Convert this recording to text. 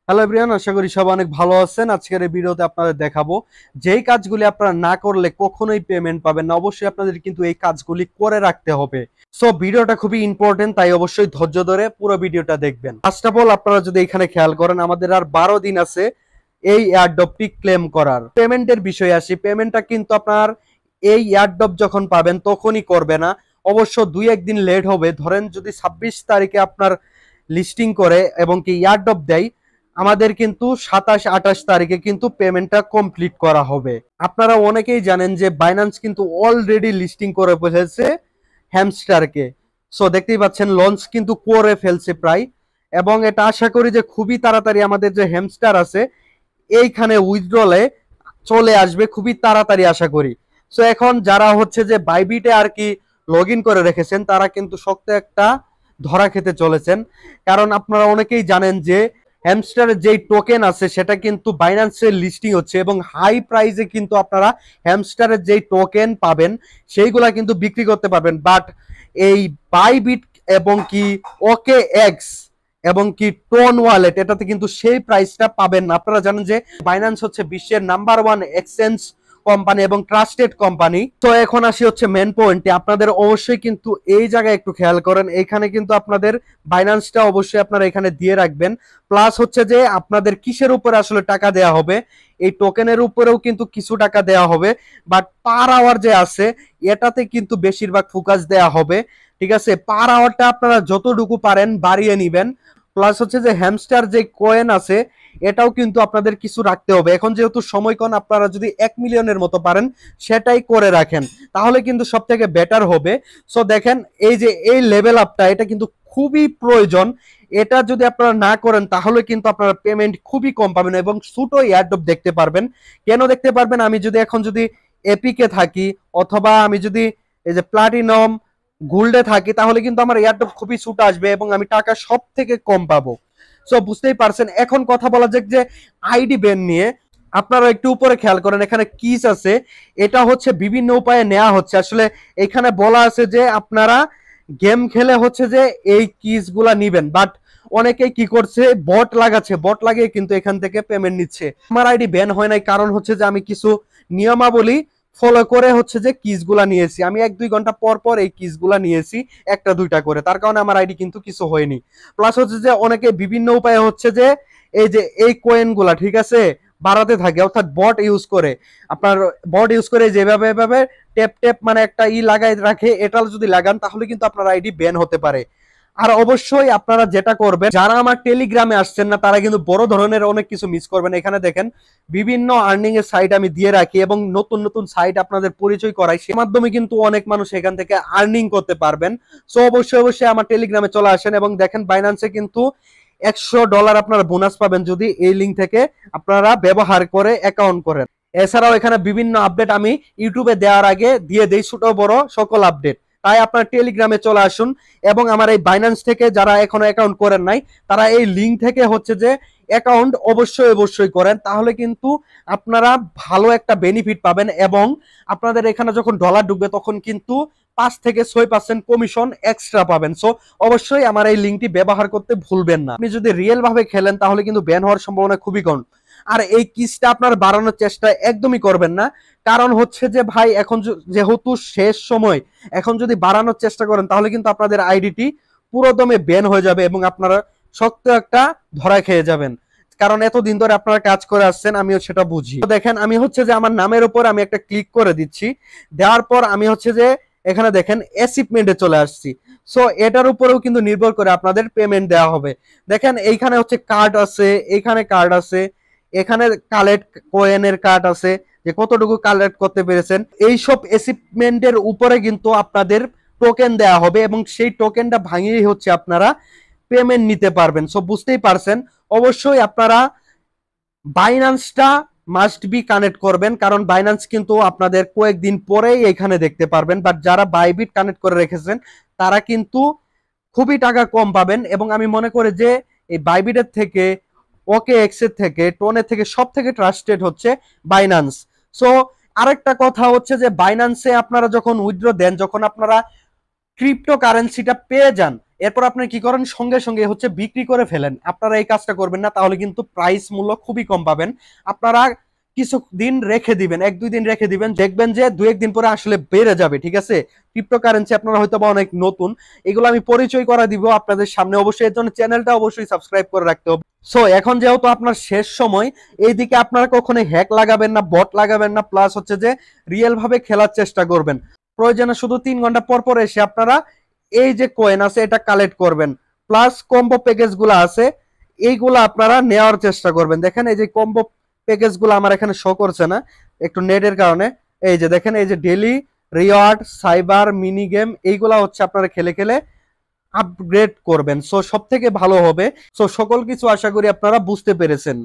Hello everyone, আশা করি সবাই অনেক ভালো আছেন। আজকের এই ভিডিওতে আপনাদের দেখাবো যেই কাজগুলি আপনারা না করলে কখনোই পেমেন্ট পাবেন না। অবশ্যই আপনাদের কিন্তু এই কাজগুলি করে রাখতে হবে। সো ভিডিওটা খুবই ইম্পর্টেন্ট, তাই অবশ্যই ধৈর্য ধরে পুরো ভিডিওটা দেখবেন। ফার্স্ট অফ অল আপনারা যদি এখানে খেয়াল করেন, আমাদের আর 12 দিন আছে এই এয়ারড্রপটি ক্লেম করার। পেমেন্টের বিষয়ে আসি, পেমেন্টটা কিন্তু আপনার এই এয়ারড্রপ যখন পাবেন তখনই করবে না, অবশ্য 2-1 দিন লেট হবে। ধরেন যদি 26 তারিখে আপনার লিস্টিং করে এবং কি এয়ারড্রপ দেয়, আমাদের কিন্তু 27-28 তারিখে কিন্তু পেমেন্টটা কমপ্লিট করা হবে। আপনারা অনেকেই জানেন যে বাইন্যান্স কিন্তু অলরেডি লিস্টিং করে ফেলেছে হ্যামস্টারকে। সো দেখতেই পাচ্ছেন লঞ্চ কিন্তু করে ফেলছে প্রায়, এবং এটা আশা করি যে খুবই তাড়াতাড়ি আমাদের যে হ্যামস্টার আছে এইখানে উইথড্রলে চলে আসবে খুবই তাড়াতাড়ি আশা করি। সো এখন যারা হচ্ছে যে বাইবিটে আর কি লগ ইন করে রেখেছেন তারা কিন্তু শক্ত একটা ধরা খেতে চলেছেন। কারণ আপনারা অনেকেই জানেন যে হ্যামস্টারের যেই টোকেন আছে সেটা কিন্তু বাইন্যান্সের লিস্টিং হচ্ছে, এবং হাই প্রাইসে কিন্তু আপনারা হ্যামস্টারের যেই টোকেন পাবেন সেইগুলা কিন্তু বিক্রি করতে পারবেন। বাট এই বাইবিট এবং কি ওকে এক্স এবং কি টোন ওয়ালেট, এটাতে কিন্তু সেই প্রাইসটা পাবেন না। আপনারা জানেন যে বাইন্যান্স হচ্ছে বিশ্বের নাম্বার 1 এক্সচেঞ্জ কোম্পানি এবং ট্রাস্টেড কোম্পানি। তো এখন আসি হচ্ছে মেন পয়েন্টে, আপনাদের অবশ্যই কিন্তু এই জায়গায় একটু খেয়াল করেন। এখানে কিন্তু আপনাদের বাইন্যান্সটা অবশ্যই আপনারা এখানে দিয়ে রাখবেন। প্লাস হচ্ছে যে আপনাদের কিসের উপরে আসলে টাকা দেয়া হবে, এই টোকেনের উপরেও কিন্তু কিছু টাকা দেয়া হবে। বাট পার আওয়ার যে আছে এটাতে কিন্তু বেশিরভাগ ফোকাস দেয়া হবে। ঠিক আছে, পার আওয়ারটা আপনারা যতটুকু পারেন বাড়িয়ে নিবেন। প্লাস হচ্ছে যে হ্যামস্টার যে কয়েন আছে এটাও কিন্তু আপনাদের কিছু রাখতে হবে। এখন যেহেতু সময় কম, আপনারা যদি 1 মিলিয়নের মতো পারেন সেটাই করে রাখেন, তাহলে কিন্তু সব থেকে বেটার হবে। সো দেখেন এই যে এই লেভেল আপটা এটা কিন্তু খুবই প্রয়োজন। এটা যদি আপনারা না করেন তাহলে কিন্তু আপনারা পেমেন্ট খুবই কম পাবেন এবং ছোটো এয়ারড্রপ দেখতে পারবেন। কেন দেখতে পারবেন? আমি যদি এখন যদি এপিকে থাকি অথবা আমি যদি এই যে প্লাটিনাম গোল্ডে থাকি তাহলে কিন্তু আমার এয়ারড্রপ খুবই ছোট আসবে এবং আমি টাকা সব থেকে কম পাবো। সো বুঝতেই পারছেন। এখন কথা বলা যাক যে আইডি ব্যান নিয়ে। আপনারা একটু উপরে খেয়াল করেন, এখানে কিস আছে, এটা হচ্ছে বিভিন্ন উপায়ে নেওয়া হচ্ছে। আসলে এখানে বলা আছে যে আপনারা গেম খেলে হচ্ছে যে এই কিস গুলা নিবেন, বাট অনেকেই কি করছে বট লাগাচ্ছে, বট লাগিয়ে কিন্তু এখান থেকে পেমেন্ট নিচ্ছে। আমার আইডি ব্যান হয় নাই, কারণ হচ্ছে যে আমি কিছু নিয়মাবলী ফলো করে হচ্ছে যে কিস গুলা নিয়েছি। আমি 1-2 ঘন্টা পর পর এই কিস গুলা নিয়েছি, একটা দুইটা করে, তার কারণে আমার আইডি কিন্তু কিছু হয়নি। প্লাস হচ্ছে যে অনেকে বিভিন্ন উপায়ে হচ্ছে যে এই যে এই কয়েন গুলা ঠিক আছে বাড়াতে থাকে, অর্থাৎ বট ইউজ করে। আপনার বট ইউজ করে যেভাবে এভাবে টেপ টেপ মানে একটা লাগাই রাখে, এটা যদি লাগান তাহলে কিন্তু আপনার আইডি ব্যান হতে পারে। আর অবশ্যই আপনারা যেটা করবেন, যারা আমার টেলিগ্রামে আসছেন না তারা কিন্তু বড় ধরনের অনেক কিছু মিস করবেন। এখানে দেখেন বিভিন্ন আর্নিং এর সাইট আমি দিয়ে রাখি এবং নতুন নতুন সাইট আপনাদের পরিচয় করাই, সে মাধ্যমে কিন্তু অনেক মানুষ এখান থেকে আর্নিং করতে পারবেন। সো অবশ্যই অবশ্যই আমার টেলিগ্রামে চলে আসেন এবং দেখেন বাইন্যান্সে কিন্তু $100 আপনারা বোনাস পাবেন যদি এই লিঙ্ক থেকে আপনারা ব্যবহার করে অ্যাকাউন্ট করেন। এছাড়াও এখানে বিভিন্ন আপডেট আমি ইউটিউবে দেওয়ার আগে দিয়ে দেই, ছোট বড় সকল আপডেট। তাই আপনার টেলিগ্রামে চলে আসুন এবং আমার এই বাইন্যান্স থেকে যারা এখনো অ্যাকাউন্ট করেন নাই তারা এই লিঙ্ক থেকে হচ্ছে যে অ্যাকাউন্ট অবশ্যই অবশ্যই করেন, তাহলে কিন্তু আপনারা ভালো একটা বেনিফিট পাবেন এবং আপনাদের এখানে যখন ডলার ঢুকবে তখন কিন্তু 5-6% কমিশন এক্সট্রা পাবেন। সো অবশ্যই আমার এই লিঙ্কটি ব্যবহার করতে ভুলবেন না। আপনি যদি রিয়েল ভাবে খেলেন তাহলে কিন্তু ব্যান হওয়ার সম্ভাবনা খুবই কম। আর এই কিসটা আপনার বাড়ানোর চেষ্টা একদমই করবেন না, কারণ হচ্ছে যে ভাই এখন যেহেতু শেষ সময়, এখন যদি বাড়ানোর চেষ্টা করেন তাহলে কিন্তু আপনাদের আইডিটি পুরোদমে ব্যান হয়ে যাবে এবং আপনারা শক্ত একটা ধরা খেয়ে যাবেন। কারণ এতদিন ধরে আপনারা কাজ করে আসছেন, আমিও সেটা বুঝি। তো দেখেন আমি হচ্ছে যে আমার নামের উপর আমি একটা ক্লিক করে দিচ্ছি, দেওয়ার পর আমি হচ্ছে যে এখানে দেখেন অ্যাচিভমেন্টে চলে আসছি। সো এটার উপরেও কিন্তু নির্ভর করে আপনাদের পেমেন্ট দেওয়া হবে। দেখেন এইখানে হচ্ছে কার্ড আছে, এইখানে কার্ড আছে, এখানে কালেক্ট কয়েনের কার্ড আছে যে কতটুকু কালেক্ট করতে পেরেছেন। এইসব অ্যাচিভমেন্টের উপরে কিন্তু আপনাদের টোকেন দেওয়া হবে এবং সেই টোকেনটা ভাঙিয়েই হচ্ছে আপনারা পেমেন্ট নিতে পারবেন। সো বুঝতেই পারছেন। অবশ্যই আপনারা বাইন্যান্সটা মাস্ট বি কানেক্ট করবেন, কারণ বাইন্যান্স কিন্তু আপনাদের কয়েকদিন পরেই এখানে দেখতে পারবেন। বাট যারা বাইবিট কানেক্ট করে রেখেছেন তারা কিন্তু খুবই টাকা কম পাবেন, এবং আমি মনে করি যে এই বাইবিটের থেকে ওকে এক্সের থেকে টোনের থেকে সব থেকে ট্রাস্টেড হচ্ছে বাইন্যান্স। সো আরেকটা কথা হচ্ছে যে বাইন্যান্সে আপনারা যখন উইথড্র দেন, যখন আপনারা ক্রিপ্টোকারেন্সিটা পেয়ে যান, এরপর আপনি কি করেন সঙ্গে সঙ্গে হচ্ছে বিক্রি করে ফেলেন। আপনারা এই কাজটা করবেন না, তাহলে কিন্তু প্রাইস মূল্য খুবই কম পাবেন। আপনারা কিছু দিন রেখে দিবেন, 1-2 দিন রেখে দিবেন, দেখবেন যে 2-1 দিন পরে আসলে বেড়ে যাবে। ঠিক আছে, ক্রিপ্টোকারেন্সি আপনারা হয়তো বা অনেক নতুন, এগুলো আমি পরিচয় করা দিব আপনাদের সামনে। অবশ্যই এর জন্য চ্যানেলটা অবশ্যই সাবস্ক্রাইব করে রাখতে হবে। সো এখন যেহেতু আপনার শেষ সময়, এইদিকে আপনারা কখনো হ্যাক লাগাবেন না, বট লাগাবেন না, প্লাস হচ্ছে যে রিয়েল ভাবে খেলার চেষ্টা করবেন। প্রয়োজনে শুধু 3 ঘন্টা পর পর এসে আপনারা এই যে কয়েন আছে এটা কালেক্ট করবেন, প্লাস কম্বো প্যাকেজ গুলো আছে এইগুলো আপনারা নেওয়ার চেষ্টা করবেন। দেখেন এই যে কম্বো প্যাকেজ গুলো আমার এখানে শো করছে না একটু নেটের কারণে। এই যে দেখেন, এই যে daily reward, cyber, mini game, এইগুলা হচ্ছে আপনারা খেলে খেলে আপগ্রেড করবেন। সো সব থেকে ভালো হবে। সো সকল কিছু আশা করি আপনারা বুঝতে পেরেছেন।